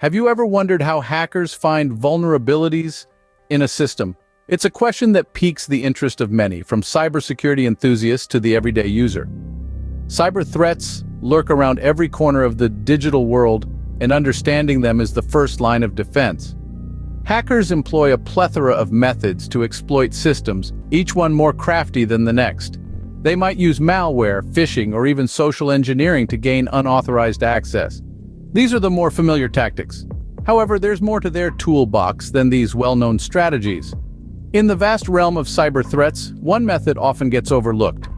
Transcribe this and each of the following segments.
Have you ever wondered how hackers find vulnerabilities in a system? It's a question that piques the interest of many, from cybersecurity enthusiasts to the everyday user. Cyber threats lurk around every corner of the digital world, and understanding them is the first line of defense. Hackers employ a plethora of methods to exploit systems, each one more crafty than the next. They might use malware, phishing, or even social engineering to gain unauthorized access. These are the more familiar tactics. However, there's more to their toolbox than these well-known strategies. In the vast realm of cyber threats, one method often gets overlooked.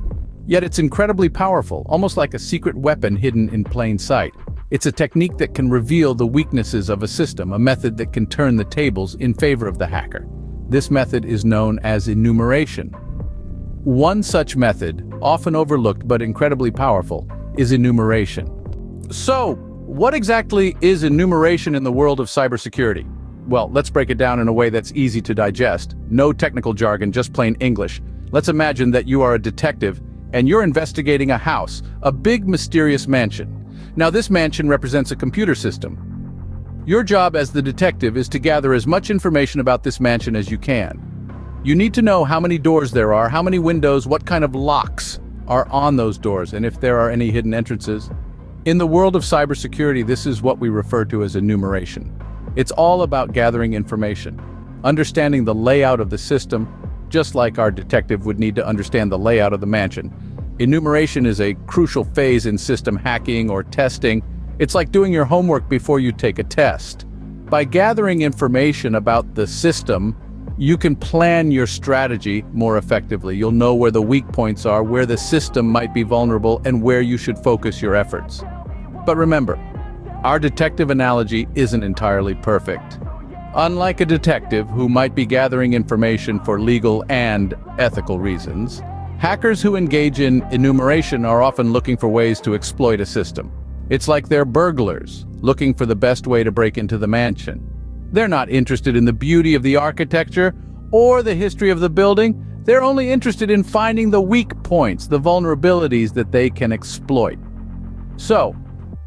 Yet it's incredibly powerful, almost like a secret weapon hidden in plain sight. It's a technique that can reveal the weaknesses of a system, a method that can turn the tables in favor of the hacker. This method is known as enumeration. One such method, often overlooked but incredibly powerful, is enumeration. So, what exactly is enumeration in the world of cybersecurity? Well, let's break it down in a way that's easy to digest. No technical jargon, just plain English. Let's imagine that you are a detective and you're investigating a house, a big mysterious mansion. Now, this mansion represents a computer system. Your job as the detective is to gather as much information about this mansion as you can. You need to know how many doors there are, how many windows, what kind of locks are on those doors, and if there are any hidden entrances. In the world of cybersecurity, this is what we refer to as enumeration. It's all about gathering information, understanding the layout of the system, just like our detective would need to understand the layout of the mansion. Enumeration is a crucial phase in system hacking or testing. It's like doing your homework before you take a test. By gathering information about the system, you can plan your strategy more effectively. You'll know where the weak points are, where the system might be vulnerable, and where you should focus your efforts. But remember, our detective analogy isn't entirely perfect. Unlike a detective who might be gathering information for legal and ethical reasons, hackers who engage in enumeration are often looking for ways to exploit a system. It's like they're burglars, looking for the best way to break into the mansion. They're not interested in the beauty of the architecture or the history of the building. They're only interested in finding the weak points, the vulnerabilities that they can exploit. So,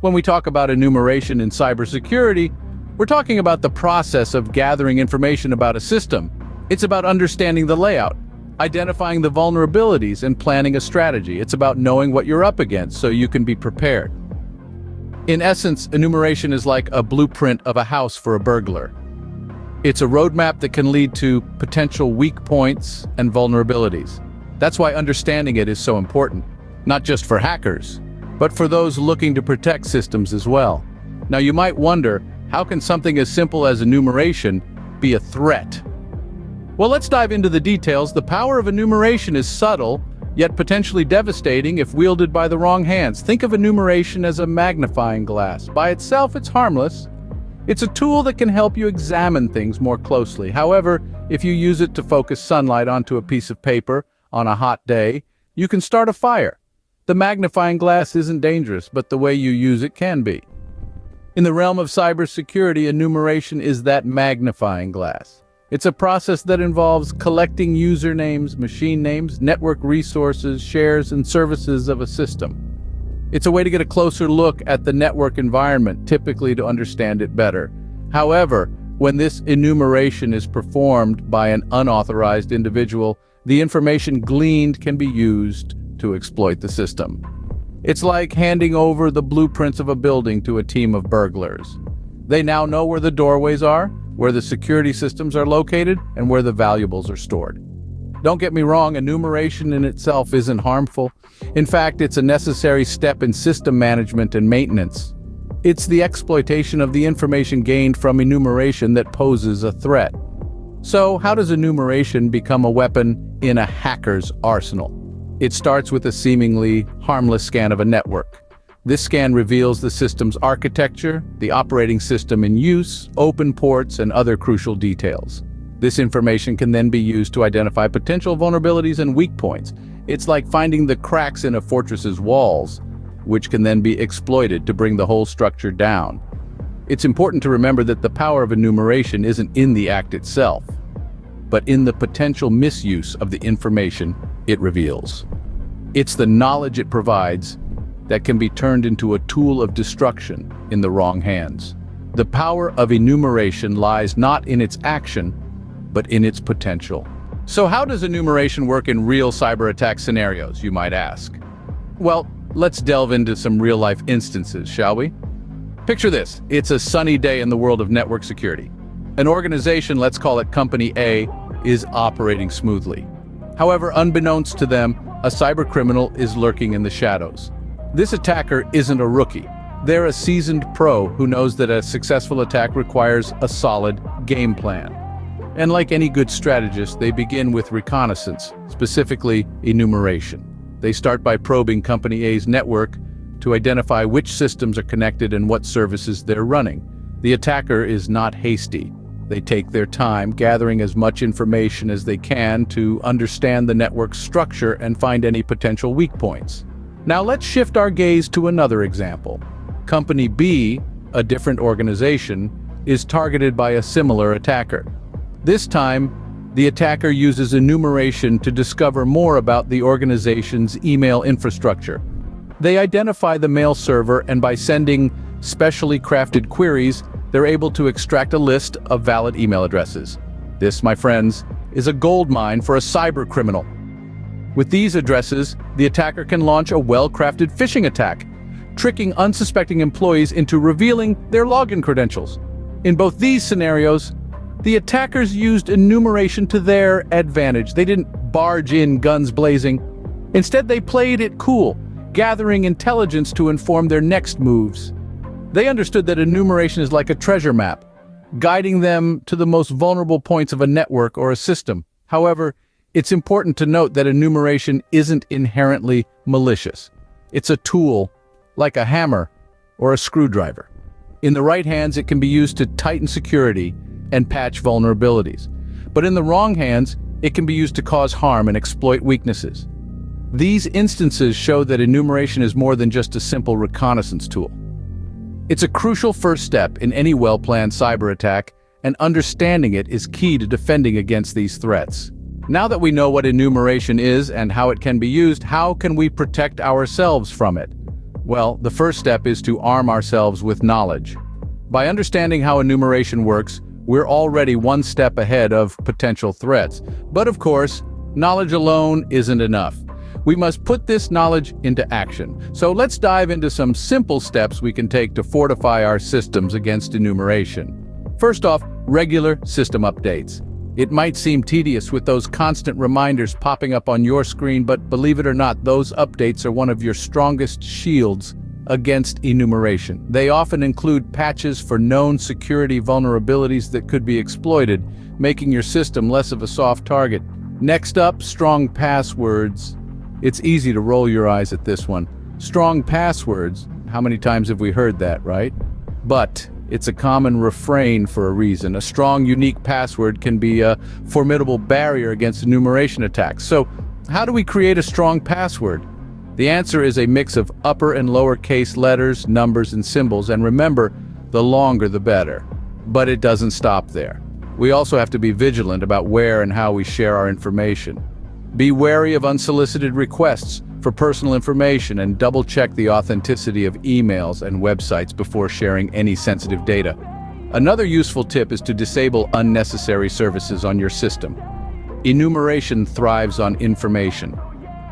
when we talk about enumeration in cybersecurity, we're talking about the process of gathering information about a system. It's about understanding the layout, identifying the vulnerabilities, and planning a strategy. It's about knowing what you're up against so you can be prepared. In essence, enumeration is like a blueprint of a house for a burglar. It's a roadmap that can lead to potential weak points and vulnerabilities. That's why understanding it is so important, not just for hackers, but for those looking to protect systems as well. Now, you might wonder, how can something as simple as enumeration be a threat? Well, let's dive into the details. The power of enumeration is subtle, yet potentially devastating if wielded by the wrong hands. Think of enumeration as a magnifying glass. By itself, it's harmless. It's a tool that can help you examine things more closely. However, if you use it to focus sunlight onto a piece of paper on a hot day, you can start a fire. The magnifying glass isn't dangerous, but the way you use it can be. In the realm of cybersecurity, enumeration is that magnifying glass. It's a process that involves collecting usernames, machine names, network resources, shares, and services of a system. It's a way to get a closer look at the network environment, typically to understand it better. However, when this enumeration is performed by an unauthorized individual, the information gleaned can be used to exploit the system. It's like handing over the blueprints of a building to a team of burglars. They now know where the doorways are, where the security systems are located, and where the valuables are stored. Don't get me wrong, enumeration in itself isn't harmful. In fact, it's a necessary step in system management and maintenance. It's the exploitation of the information gained from enumeration that poses a threat. So, how does enumeration become a weapon in a hacker's arsenal? It starts with a seemingly harmless scan of a network. This scan reveals the system's architecture, the operating system in use, open ports, and other crucial details. This information can then be used to identify potential vulnerabilities and weak points. It's like finding the cracks in a fortress's walls, which can then be exploited to bring the whole structure down. It's important to remember that the power of enumeration isn't in the act itself, but in the potential misuse of the information it reveals. It's the knowledge it provides that can be turned into a tool of destruction in the wrong hands. The power of enumeration lies not in its action, but in its potential. So how does enumeration work in real cyber attack scenarios, you might ask? Well, let's delve into some real-life instances, shall we? Picture this. It's a sunny day in the world of network security. An organization, let's call it Company A, is operating smoothly. However, unbeknownst to them, a cybercriminal is lurking in the shadows. This attacker isn't a rookie. They're a seasoned pro who knows that a successful attack requires a solid game plan. And like any good strategist, they begin with reconnaissance, specifically enumeration. They start by probing Company A's network to identify which systems are connected and what services they're running. The attacker is not hasty. They take their time, gathering as much information as they can to understand the network's structure and find any potential weak points. Now let's shift our gaze to another example. Company B, a different organization, is targeted by a similar attacker. This time, the attacker uses enumeration to discover more about the organization's email infrastructure. They identify the mail server, and by sending specially crafted queries, they're able to extract a list of valid email addresses. This, my friends, is a goldmine for a cyber criminal. With these addresses, the attacker can launch a well-crafted phishing attack, tricking unsuspecting employees into revealing their login credentials. In both these scenarios, the attackers used enumeration to their advantage. They didn't barge in guns blazing. Instead, they played it cool, gathering intelligence to inform their next moves. They understood that enumeration is like a treasure map, guiding them to the most vulnerable points of a network or a system. However, it's important to note that enumeration isn't inherently malicious. It's a tool, like a hammer or a screwdriver. In the right hands, it can be used to tighten security and patch vulnerabilities. But in the wrong hands, it can be used to cause harm and exploit weaknesses. These instances show that enumeration is more than just a simple reconnaissance tool. It's a crucial first step in any well-planned cyber attack, and understanding it is key to defending against these threats. Now that we know what enumeration is and how it can be used, how can we protect ourselves from it? Well, the first step is to arm ourselves with knowledge. By understanding how enumeration works, we're already one step ahead of potential threats. But of course, knowledge alone isn't enough. We must put this knowledge into action. So let's dive into some simple steps we can take to fortify our systems against enumeration. First off, regular system updates. It might seem tedious with those constant reminders popping up on your screen, but believe it or not, those updates are one of your strongest shields against enumeration. They often include patches for known security vulnerabilities that could be exploited, making your system less of a soft target. Next up, strong passwords. It's easy to roll your eyes at this one. Strong passwords, how many times have we heard that, right? But it's a common refrain for a reason. A strong, unique password can be a formidable barrier against enumeration attacks. So, how do we create a strong password? The answer is a mix of upper and lowercase letters, numbers, and symbols. And remember, the longer the better. But it doesn't stop there. We also have to be vigilant about where and how we share our information. Be wary of unsolicited requests for personal information and double-check the authenticity of emails and websites before sharing any sensitive data. Another useful tip is to disable unnecessary services on your system. Enumeration thrives on information.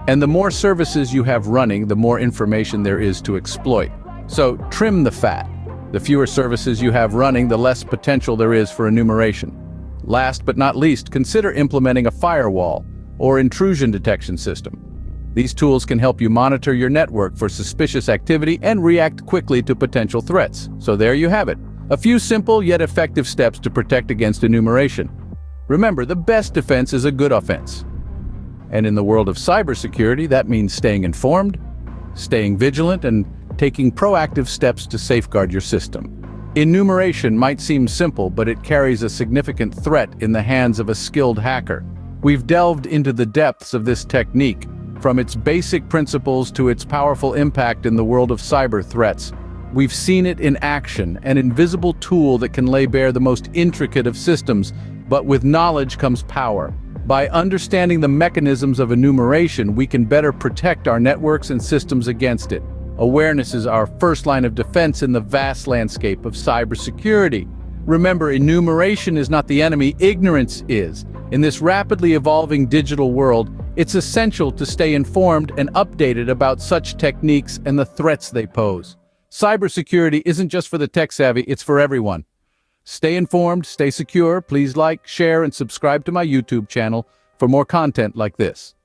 And the more services you have running, the more information there is to exploit. So trim the fat. The fewer services you have running, the less potential there is for enumeration. Last but not least, consider implementing a firewall or intrusion detection system. These tools can help you monitor your network for suspicious activity and react quickly to potential threats. So there you have it. A few simple yet effective steps to protect against enumeration. Remember, the best defense is a good offense. And in the world of cybersecurity, that means staying informed, staying vigilant, and taking proactive steps to safeguard your system. Enumeration might seem simple, but it carries a significant threat in the hands of a skilled hacker. We've delved into the depths of this technique, from its basic principles to its powerful impact in the world of cyber threats. We've seen it in action, an invisible tool that can lay bare the most intricate of systems, but with knowledge comes power. By understanding the mechanisms of enumeration, we can better protect our networks and systems against it. Awareness is our first line of defense in the vast landscape of cybersecurity. Remember, enumeration is not the enemy, ignorance is. In this rapidly evolving digital world, it's essential to stay informed and updated about such techniques and the threats they pose. Cybersecurity isn't just for the tech-savvy, it's for everyone. Stay informed, stay secure. Please like, share, and subscribe to my YouTube channel for more content like this.